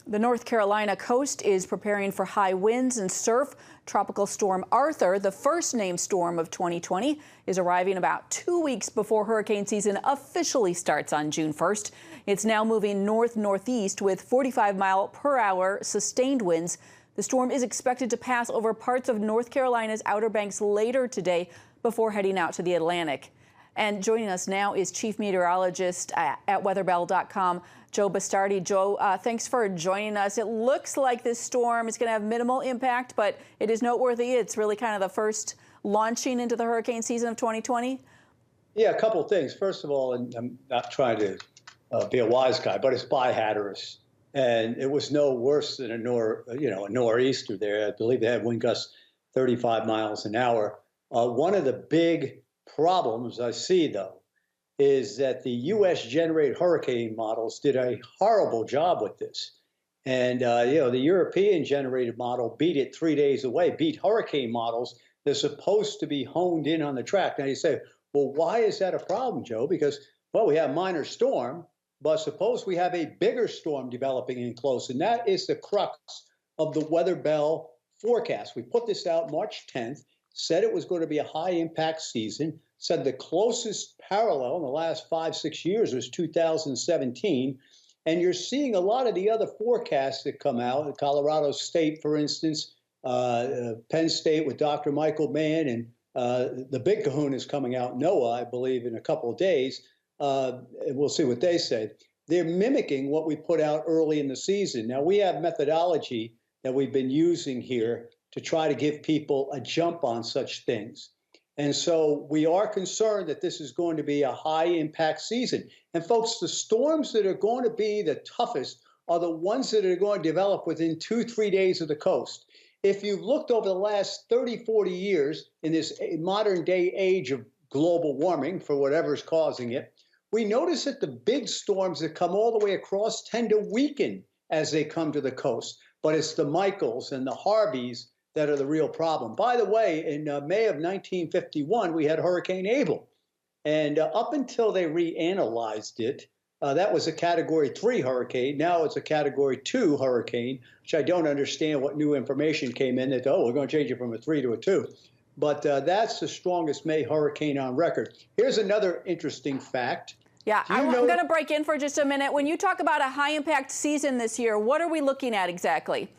The North Carolina coast is preparing for high winds and surf. Tropical storm Arthur, the first named storm of 2020, is arriving about 2 weeks before hurricane season officially starts on June 1st. It's now moving north-northeast with 45-mile-per-hour sustained winds. The storm is expected to pass over parts of North Carolina's Outer Banks later today before heading out to the Atlantic. And joining us now is Chief Meteorologist at weatherbell.com, Joe Bastardi. Joe, thanks for joining us. It looks like this storm is going to have minimal impact, but it is noteworthy. It's really kind of the first launching into the hurricane season of 2020. Yeah, a couple of things. First of all, and I'm not trying to be a wise guy, but it's bi-hatterous. And it was no worse than a nor'easter there. I believe they had wind gusts 35 miles an hour. One of the big problems I see, though, is that the U.S.-generated hurricane models did a horrible job with this. And, the European-generated model beat it 3 days away, beat hurricane models. They're supposed to be honed in on the track. Now, you say, well, why is that a problem, Joe? Because, well, we have minor storm, but suppose we have a bigger storm developing in close, and that is the crux of the Weather Bell forecast. We put this out March 10th, said it was going to be a high-impact season, said the closest parallel in the last 5-6 years was 2017, and you're seeing a lot of the other forecasts that come out. Colorado State, for instance, Penn State with Dr. Michael Mann, and the big kahuna is coming out, NOAA, I believe, in a couple of days. And we'll see what they say. They're mimicking what we put out early in the season. Now, we have methodology that we've been using here to try to give people a jump on such things. And so we are concerned that this is going to be a high impact season. And folks, the storms that are going to be the toughest are the ones that are going to develop within 2-3 days of the coast. If you've looked over the last 30-40 years in this modern day age of global warming, for whatever's causing it, we notice that the big storms that come all the way across tend to weaken as they come to the coast. But it's the Michaels and the Harveys that are the real problem. By the way, in May of 1951, we had Hurricane Abel. And up until they reanalyzed it, that was a Category 3 hurricane. Now it's a Category 2 hurricane, which I don't understand what new information came in that, oh, we're going to change it from a 3 to a 2. But that's the strongest May hurricane on record. Here's another interesting fact. Yeah, I'm going to break in for just a minute. When you talk about a high-impact season this year, what are we looking at exactly?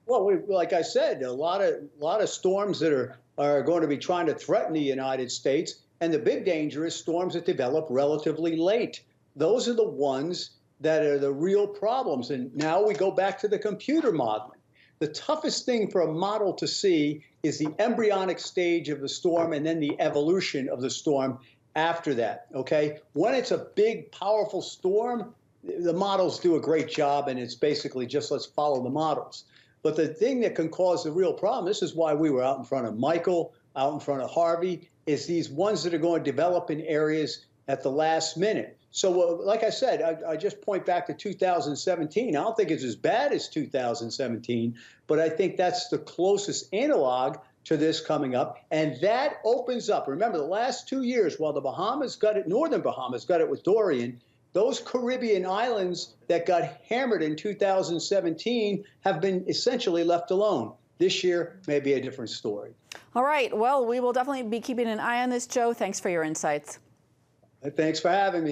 Well, like I said, a lot of storms that are going to be trying to threaten the United States, and the big danger is storms that develop relatively late. Those are the ones that are the real problems. And now we go back to the computer modeling. The toughest thing for a model to see is the embryonic stage of the storm and then the evolution of the storm after that, okay? When it's a big, powerful storm, the models do a great job, and it's basically just let's follow the models. But the thing that can cause the real problem, this is why we were out in front of Michael, out in front of Harvey, is these ones that are going to develop in areas at the last minute. So, like I said, I just point back to 2017. I don't think it's as bad as 2017, but I think that's the closest analog to this coming up. And that opens up. Remember, the last 2 years, while the Bahamas got it, northern Bahamas got it with Dorian, those Caribbean islands that got hammered in 2017 have been essentially left alone. This year may be a different story. All right. Well, we will definitely be keeping an eye on this, Joe. Thanks for your insights. Thanks for having me.